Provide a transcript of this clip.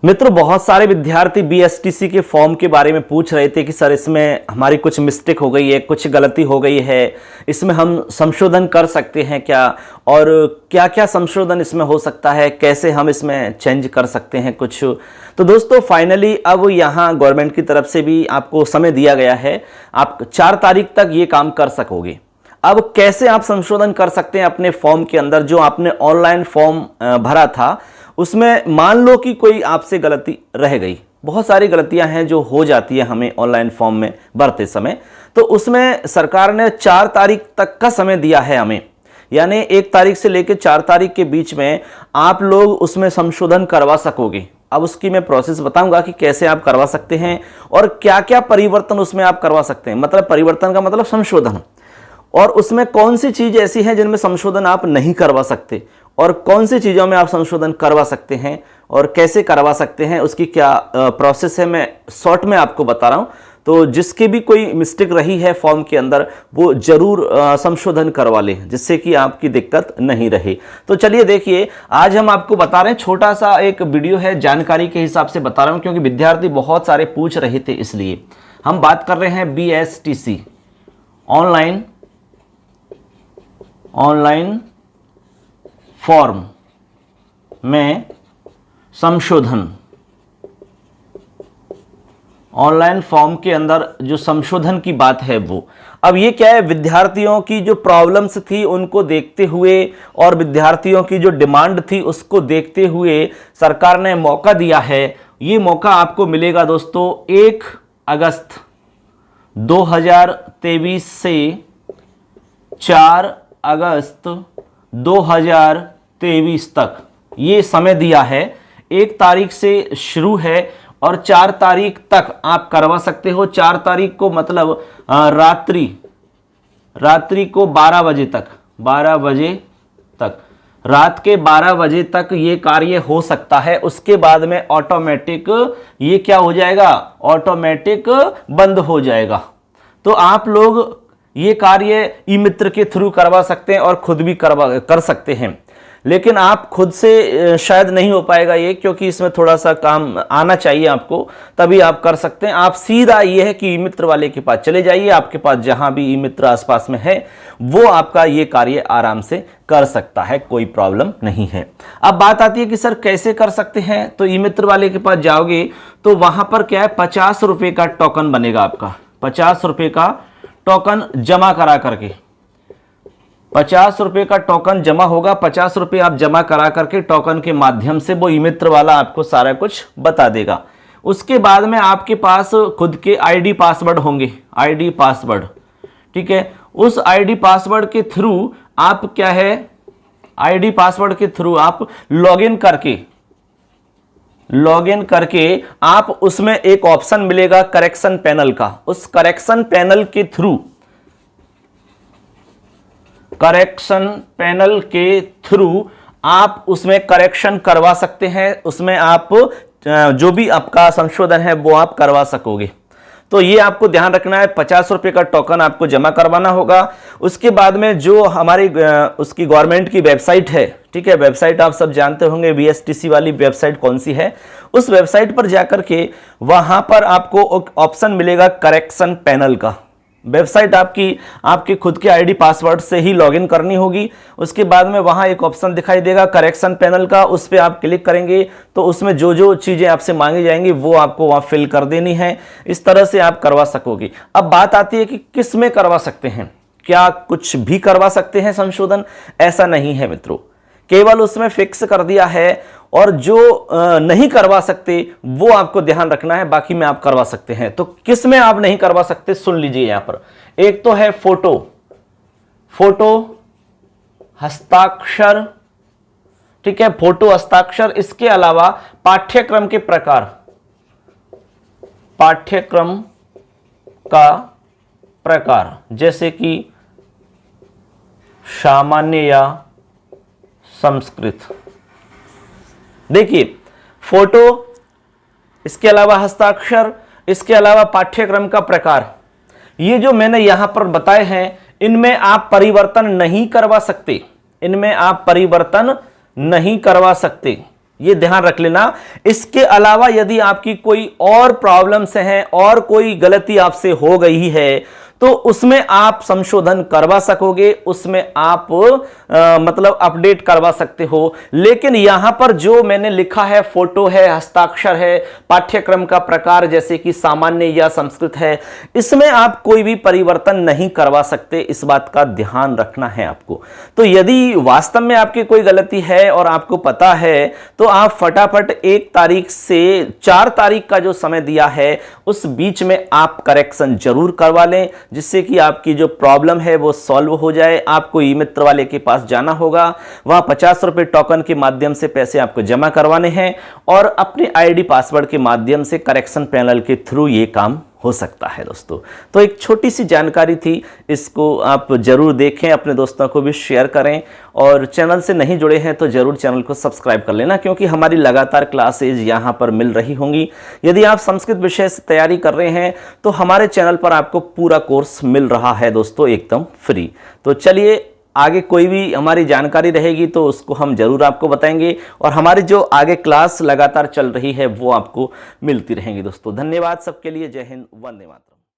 मित्रों, बहुत सारे विद्यार्थी बीएसटीसी के फॉर्म के बारे में पूछ रहे थे कि सर इसमें हमारी कुछ मिस्टेक हो गई है, कुछ गलती हो गई है, इसमें हम संशोधन कर सकते हैं क्या, और क्या क्या संशोधन इसमें हो सकता है, कैसे हम इसमें चेंज कर सकते हैं कुछ। तो दोस्तों फाइनली अब यहाँ गवर्नमेंट की तरफ से भी आपको समय दिया गया है, आप 4 तारीख तक ये काम कर सकोगे। अब कैसे आप संशोधन कर सकते हैं अपने फॉर्म के अंदर, जो आपने ऑनलाइन फॉर्म भरा था उसमें मान लो कि कोई आपसे गलती रह गई। बहुत सारी गलतियां हैं जो हो जाती है हमें ऑनलाइन फॉर्म में भरते समय, तो उसमें सरकार ने 4 तारीख तक का समय दिया है हमें, यानी 1 तारीख से लेकर 4 तारीख के बीच में आप लोग उसमें संशोधन करवा सकोगे। अब उसकी मैं प्रोसेस बताऊंगा कि कैसे आप करवा सकते हैं और क्या क्या परिवर्तन उसमें आप करवा सकते हैं। मतलब परिवर्तन का मतलब संशोधन, और उसमें कौन सी चीज ऐसी है जिनमें संशोधन आप नहीं करवा सकते और कौन सी चीज़ों में आप संशोधन करवा सकते हैं और कैसे करवा सकते हैं, उसकी क्या प्रोसेस है, मैं शॉर्ट में आपको बता रहा हूं। तो जिसकी भी कोई मिस्टेक रही है फॉर्म के अंदर वो जरूर संशोधन करवा ले, जिससे कि आपकी दिक्कत नहीं रहे। तो चलिए देखिए, आज हम आपको बता रहे हैं, छोटा सा एक वीडियो है, जानकारी के हिसाब से बता रहा हूं क्योंकि विद्यार्थी बहुत सारे पूछ रहे थे, इसलिए हम बात कर रहे हैं बीएसटीसी ऑनलाइन फॉर्म में संशोधन। ऑनलाइन फॉर्म के अंदर जो संशोधन की बात है वो, अब ये क्या है, विद्यार्थियों की जो प्रॉब्लम्स थी उनको देखते हुए और विद्यार्थियों की जो डिमांड थी उसको देखते हुए सरकार ने मौका दिया है। ये मौका आपको मिलेगा दोस्तों 1 अगस्त 2023 से 4 अगस्त 2023 तक ये समय दिया है। 1 तारीख से शुरू है और 4 तारीख तक आप करवा सकते हो। 4 तारीख को मतलब रात्रि को 12 बजे तक, रात के 12 बजे तक ये कार्य हो सकता है। उसके बाद में ऑटोमेटिक ये क्या हो जाएगा, ऑटोमेटिक बंद हो जाएगा। तो आप लोग ये कार्य ई मित्र के थ्रू करवा सकते हैं और खुद भी कर सकते हैं, लेकिन आप खुद से शायद नहीं हो पाएगा ये, क्योंकि इसमें थोड़ा सा काम आना चाहिए आपको, तभी आप कर सकते हैं। आप सीधा ये है कि ई मित्र वाले के पास चले जाइए, आपके पास जहां भी ई मित्र आसपास में है वो आपका ये कार्य आराम से कर सकता है, कोई प्रॉब्लम नहीं है। अब बात आती है कि सर कैसे कर सकते हैं, तो ई मित्र वाले के पास जाओगे तो वहां पर क्या है, 50 रुपए का टोकन बनेगा आपका, 50 रुपए का टोकन जमा करा करके, 50 रुपए का टोकन जमा होगा। 50 रुपए आप जमा करा करके टोकन के माध्यम से वो ई मित्र वाला आपको सारा कुछ बता देगा। उसके बाद में आपके पास खुद के आईडी पासवर्ड होंगे, आईडी पासवर्ड, ठीक है। उस आईडी पासवर्ड के थ्रू आप क्या है, आईडी पासवर्ड के थ्रू आप लॉगिन करके आप उसमें एक ऑप्शन मिलेगा करेक्शन पैनल का। उस करेक्शन पैनल के थ्रू आप उसमें करेक्शन करवा सकते हैं। उसमें आप जो भी आपका संशोधन है वो आप करवा सकोगे। तो ये आपको ध्यान रखना है, 50 रुपए का टोकन आपको जमा करवाना होगा। उसके बाद में जो हमारी उसकी गवर्नमेंट की वेबसाइट है, ठीक है, वेबसाइट आप सब जानते होंगे बीएसटीसी वाली वेबसाइट कौन सी है, उस वेबसाइट पर जाकर के वहां पर आपको ऑप्शन मिलेगा करेक्शन पैनल का। वेबसाइट आपके खुद के आईडी पासवर्ड से ही लॉगिन करनी होगी। उसके बाद में वहां एक ऑप्शन दिखाई देगा करेक्शन पैनल का, उस पर आप क्लिक करेंगे तो उसमें जो जो चीजें आपसे मांगी जाएंगी वो आपको वहां फिल कर देनी है। इस तरह से आप करवा सकोगे। अब बात आती है कि किस में करवा सकते हैं, क्या कुछ भी करवा सकते हैं संशोधन? ऐसा नहीं है मित्रों, केवल उसमें फिक्स कर दिया है, और जो नहीं करवा सकते वो आपको ध्यान रखना है, बाकी में आप करवा सकते हैं। तो किस में आप नहीं करवा सकते, सुन लीजिए यहां पर। एक तो है फोटो हस्ताक्षर, ठीक है, फोटो हस्ताक्षर। इसके अलावा पाठ्यक्रम का प्रकार, जैसे कि सामान्य या संस्कृत। देखिए, फोटो, इसके अलावा हस्ताक्षर, इसके अलावा पाठ्यक्रम का प्रकार, ये जो मैंने यहां पर बताए हैं इनमें आप परिवर्तन नहीं करवा सकते, ये ध्यान रख लेना। इसके अलावा यदि आपकी कोई और प्रॉब्लम्स हैं और कोई गलती आपसे हो गई है तो उसमें आप संशोधन करवा सकोगे, उसमें आप मतलब अपडेट करवा सकते हो। लेकिन यहां पर जो मैंने लिखा है, फोटो है, हस्ताक्षर है, पाठ्यक्रम का प्रकार जैसे कि सामान्य या संस्कृत है, इसमें आप कोई भी परिवर्तन नहीं करवा सकते। इस बात का ध्यान रखना है आपको। तो यदि वास्तव में आपकी कोई गलती है और आपको पता है तो आप फटाफट 1 तारीख से 4 तारीख का जो समय दिया है उस बीच में आप करेक्शन जरूर करवा लें, जिससे कि आपकी जो प्रॉब्लम है वो सॉल्व हो जाए। आपको ई मित्र वाले के पास जाना होगा, वहां 50 रुपए टोकन के माध्यम से पैसे आपको जमा करवाने हैं और अपने आईडी पासवर्ड के माध्यम से करेक्शन पैनल के थ्रू ये काम हो सकता है दोस्तों। तो एक छोटी सी जानकारी थी, इसको आप जरूर देखें, अपने दोस्तों को भी शेयर करें और चैनल से नहीं जुड़े हैं तो जरूर चैनल को सब्सक्राइब कर लेना, क्योंकि हमारी लगातार क्लासेज यहाँ पर मिल रही होंगी। यदि आप संस्कृत विषय से तैयारी कर रहे हैं तो हमारे चैनल पर आपको पूरा कोर्स मिल रहा है दोस्तों, एकदम फ्री। तो चलिए, आगे कोई भी हमारी जानकारी रहेगी तो उसको हम जरूर आपको बताएंगे और हमारी जो आगे क्लास लगातार चल रही है वो आपको मिलती रहेंगी दोस्तों। धन्यवाद सबके लिए। जय हिंद, वंदे मातरम।